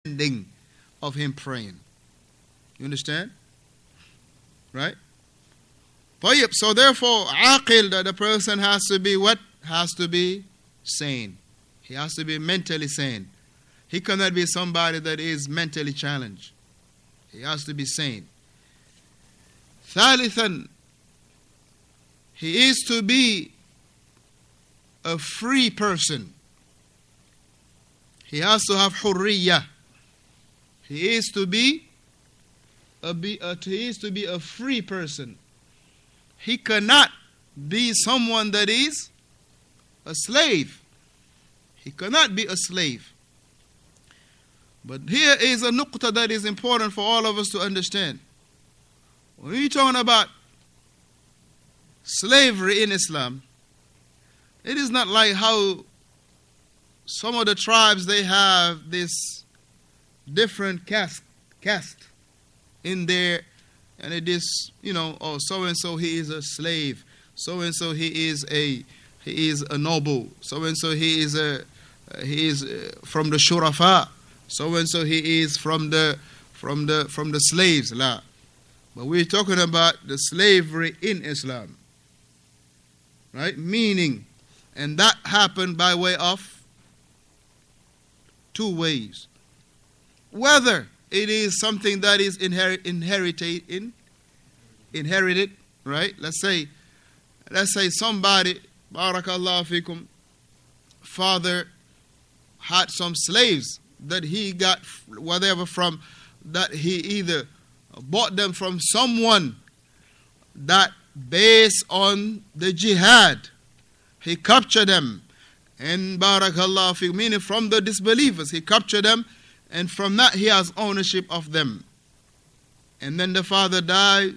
ending of him praying. You understand? Right? So therefore, aqil, that the person has to be what? Has to be sane. He has to be mentally sane. He cannot be somebody that is mentally challenged. He has to be sane. Thalithan, he is to be a free person. He has to have hurriya. He is to be a free person. He cannot be someone that is a slave. He cannot be a slave. But here is a nuqta that is important for all of us to understand. When we're talking about slavery in Islam, it is not like how some of the tribes, they have this different caste in there, and it is, oh, so and so he is a slave, so and so he is a noble, so and so he is from the shurafa, so and so he is from the slaves. La. But we're talking about the slavery in Islam, right? Meaning, and that happened by way of two ways. Whether it is something that is inherited, right? Let's say somebody, barakallahu fikum, father had some slaves that he got whatever from, that he either bought them from someone that based on the jihad, he captured them, and barakallahu fikum, meaning from the disbelievers, he captured them, and from that he has ownership of them. And then the father died,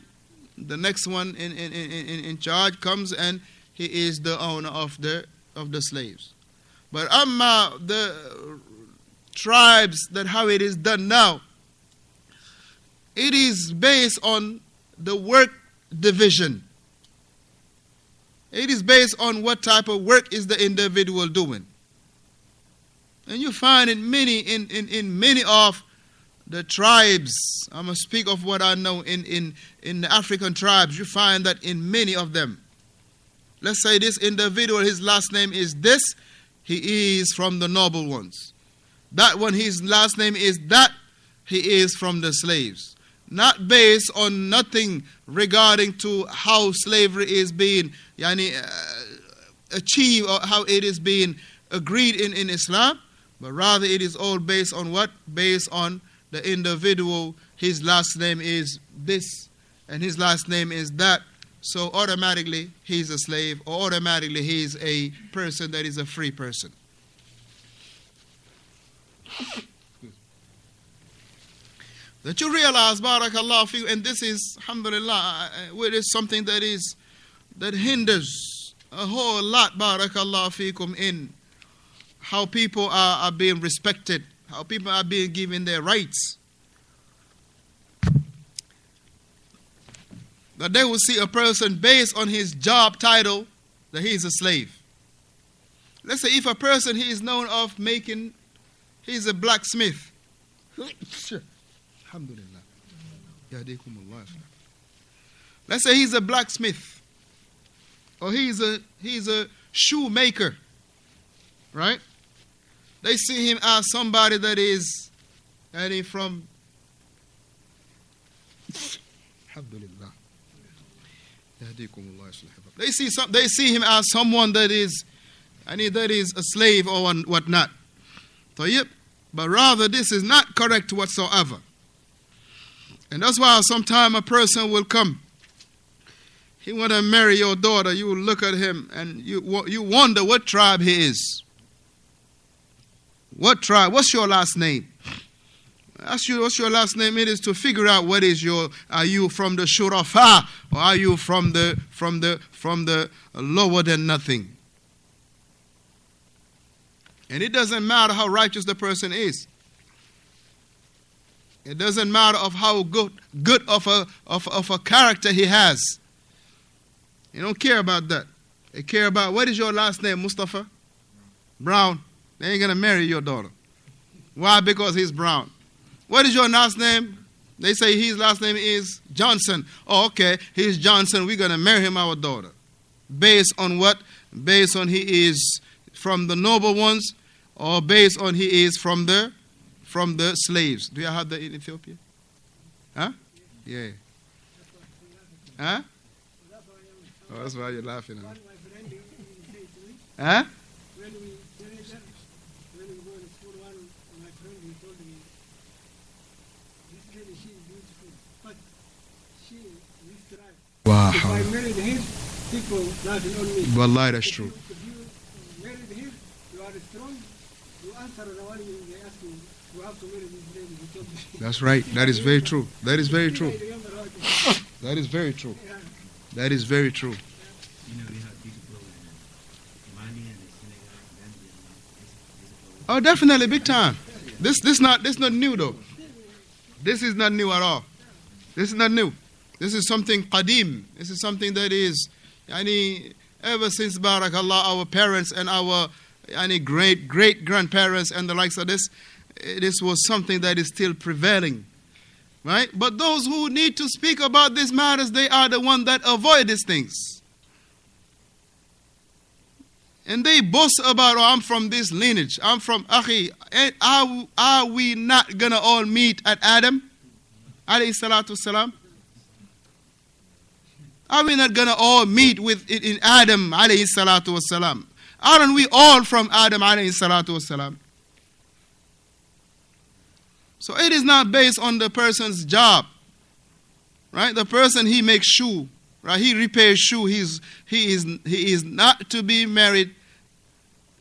the next one in charge comes, and he is the owner of the slaves. But amma the tribes, that how it is done now, it is based on the work division. It is based on what type of work is the individual doing. And you find in many of the tribes, I'm going to speak of what I know in the African tribes, you find that in many of them, let's say this individual, his last name is this, he is from the noble ones. That one, his last name is that, he is from the slaves. Not based on nothing regarding to how slavery is being achieved or how it is being agreed in Islam, but rather it is all based on what? Based on the individual. His last name is this and his last name is that. So automatically he's a slave, or automatically he's a person that is a free person. That you realize, barakallahu fiqh, and this is, alhamdulillah, it is something that hinders a whole lot, barakallahu fiqhum, in how people are being respected, how people are being given their rights. That they will see a person based on his job title that he is a slave. Let's say if a person he is known of making, he's a blacksmith. Alhamdulillah. Let's say he's a blacksmith, or he's a shoemaker, right? They see him as somebody that is from Alhamdulillah. They see him as someone that is a slave or whatnot. But rather this is not correct whatsoever. And that's why sometimes a person will come, he want to marry your daughter, you will look at him and you wonder what tribe he is. What tribe? What's your last name? Ask you what's your last name. It is to figure out what is are you from the shurafa, or are you from the lower than nothing? And it doesn't matter how righteous the person is. It doesn't matter of how good of a character he has. You don't care about that. They care about, what is your last name, Mustafa? Brown. They ain't gonna marry your daughter. Why? Because he's brown. What is your last name? They say his last name is Johnson. Oh, okay, he's Johnson. We're going to marry him our daughter. Based on what? Based on he is from the noble ones, or based on he is from the slaves. Do you have that in Ethiopia? Huh? Yeah. Huh? Oh, that's why you're laughing at me. Huh? When we go to school, one of my friends, he told me, this lady, she is beautiful, but she is tribe. Wow. If I married him, people laughing on me. Wallahi, that's true. If you married him, you are strong, you answer the one they ask you, you have to marry this lady. He told me. That's right. That is very true. That is very true. That is very true. That is very true. You know, we have people in Mali and Senegal, Oh, definitely, big time. This not new though. This is not new at all. This is not new. This is something qadim. This is something that is, ever since Barakallah, our parents and our great grandparents and the likes of this was something that is still prevailing. Right? But those who need to speak about these matters, they are the ones that avoid these things. And they boast about, oh, I'm from this lineage. I'm from Akhi. Are we not going to all meet at Adam? Alayhi salatu salam. Are we not going to all meet in Adam? Alayhi salatu salam. Aren't we all from Adam? Alayhi salatu salam. So it is not based on the person's job, right? The person, he makes shoe, right? He repairs shoe. He is not to be married.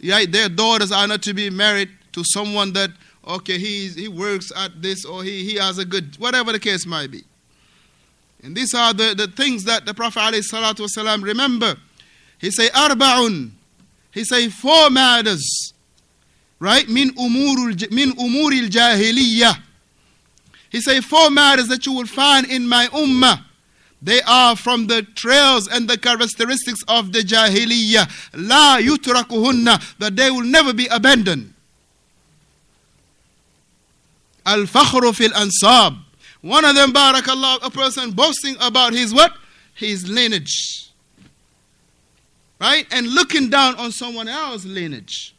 Right? Their daughters are not to be married to someone that, okay, he works at this, or he has a good, whatever the case might be. And these are the things that the Prophet ﷺ, remember. He say arba'un. He say 4 matters. Right? Min umuril jahiliyyah. He say 4 matters that you will find in my ummah. They are from the trails and the characteristics of the jahiliyyah. La yutrakuhunna. That they will never be abandoned. Al-fakhru fil ansab. One of them, barakallah, a person boasting about his what? His lineage. Right? And looking down on someone else's lineage.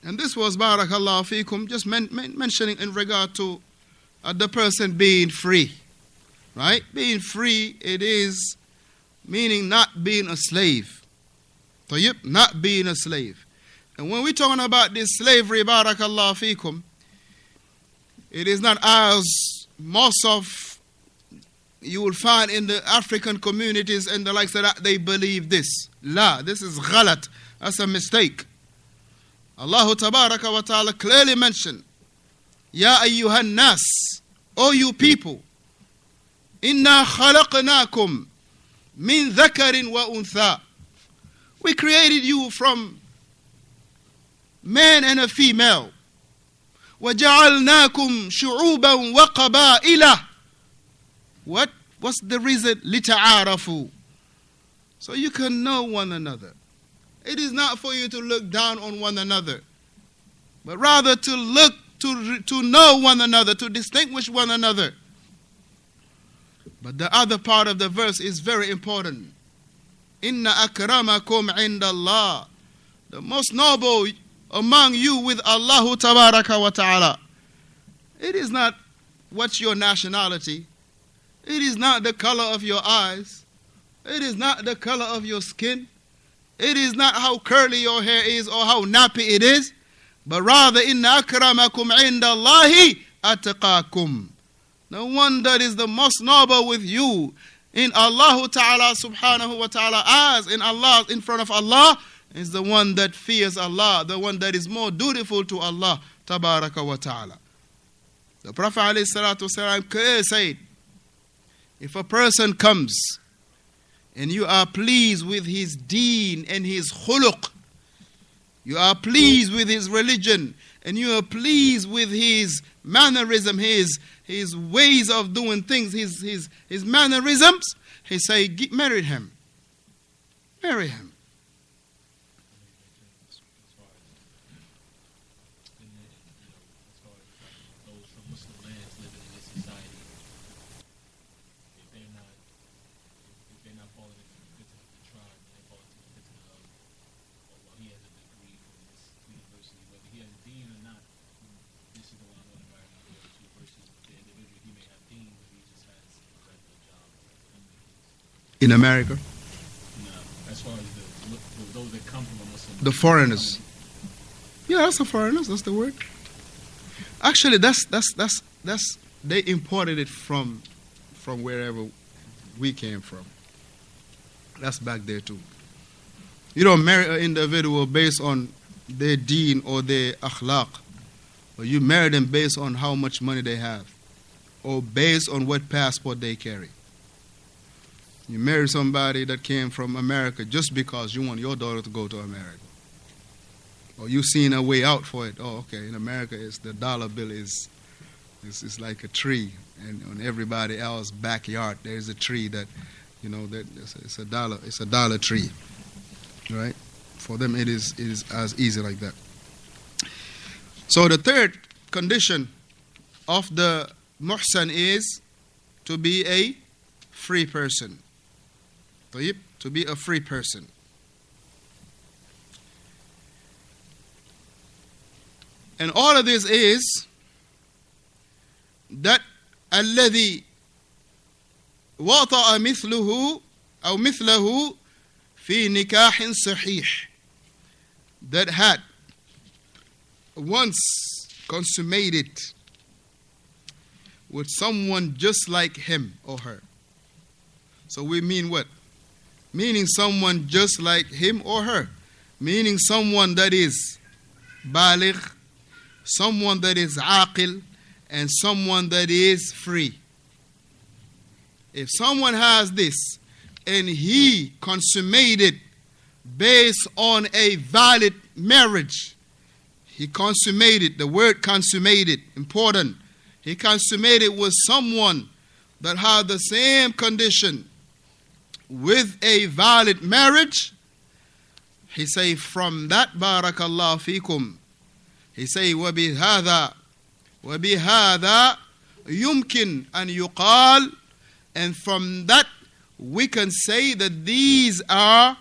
And this was, barakallah fikum, just mentioning in regard to the person being free. Right? Being free, it is meaning not being a slave. Tayyib, not being a slave. And when we're talking about this slavery, barakallah fikum, it is not as most of you will find in the African communities and the likes of that, they believe this. La, this is ghalat. That's a mistake. Allah tabaraka wa ta'ala clearly mentioned, Ya ayyuhan nas, O you people, inna khalaqnakum min dhakarin wa untha. We created you from man and a female. وَجَعَلْنَاكُمْ شُعُوبًا وَقَبَائِلًا. What's the reason? لِتَعَارَفُوا. So you can know one another. It is not for you to look down on one another, but rather to look to know one another, to distinguish one another. But the other part of the verse is very important. Inna akramakum indallah. The most noble among you with Allah tabaraka wa ta'ala. It is not what's your nationality. It is not the color of your eyes. It is not the color of your skin. It is not how curly your hair is or how nappy it is. But rather, inna akramakum indallahi atqakum. The one that is the most noble with you in Allah ta'ala subhanahu wa ta'ala, as in Allah, in front of Allah, is the one that fears Allah, the one that is more dutiful to Allah tabaraka wa ta'ala. The Prophet alayhi salatu wasalam clearly said, if a person comes and you are pleased with his deen and his khuluq, you are pleased with his religion, and you are pleased with his mannerism, his ways of doing things, his mannerisms, he say, marry him. Marry him. in America? No. As far as those that come from a Muslim. The foreigners. Yeah, that's the foreigners. That's the word. Actually, that's they imported it from wherever we came from. That's back there too. You don't marry an individual based on their deen or their akhlaq. Or you marry them based on how much money they have. Or based on what passport they carry. You marry somebody that came from America just because you want your daughter to go to America. Or you seen a way out for it. Oh, okay, in America it's the dollar bill is like a tree. And on everybody else's backyard there's a tree that, you know, that it's a dollar tree. Right? For them it is as easy like that. So the third condition of the muhsan is to be a free person. To be a free person. And all of this is that الذي وطأ مثله أو مثله في نكاح صحيح, that had once consummated with someone just like him or her. So we mean what? Meaning someone just like him or her. Meaning someone that is baligh, someone that is aqil, and someone that is free. If someone has this and he consummated based on a valid marriage, he consummated, the word consummated, important. He consummated with someone that had the same condition with a valid marriage. He say, from that, barakallahu fikum, he say, وَبِهَذَا يُمْكِنْ أَنْ يُقَالْ, and from that we can say that these are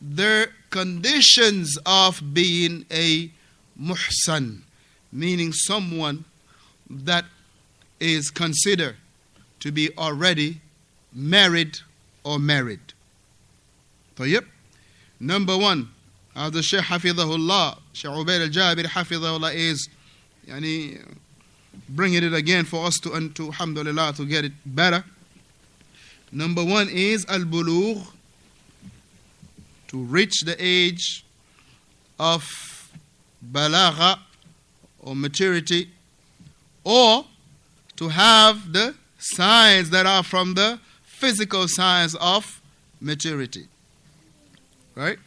the conditions of being a muhsan, meaning someone that is considered to be already married or married. طيب. Number one, as the Shaykh Hafidhahullah, Shaykh Ubaid al-Jabir Hafidhahullah is bringing it again for us to alhamdulillah, to get it better. Number one is al-bulugh, to reach the age of balagha or maturity, or to have the signs that are from the physical signs of maturity. Right?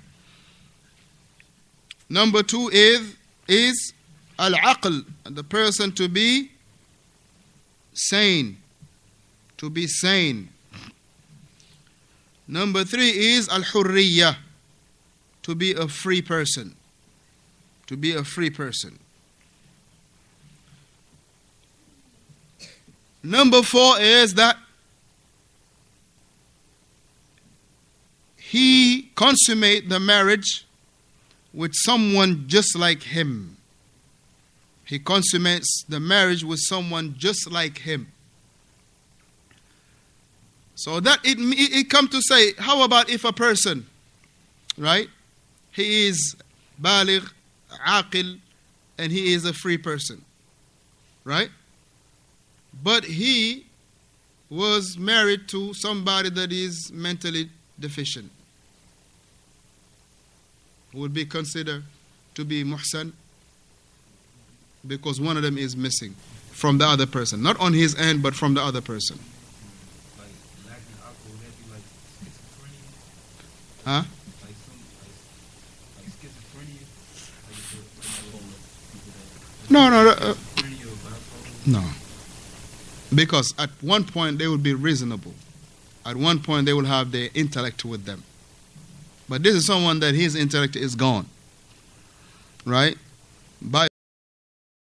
Number two is al-aql, the person to be sane. To be sane. Number three is al-hurriya, to be a free person. To be a free person. Number four is that he consummate the marriage with someone just like him. He consummates the marriage with someone just like him. So that it come to say, how about if a person, right, he is baligh, aqil, and he is a free person, right? But he was married to somebody that is mentally deficient. Would be considered to be muhsan, because one of them is missing from the other person. Not on his end, but from the other person. Like lacking alcohol, would that be like schizophrenia? Huh? Like schizophrenia? No. Because at one point they will be reasonable. At one point they will have their intellect with them. But this is someone that his intellect is gone. Right? By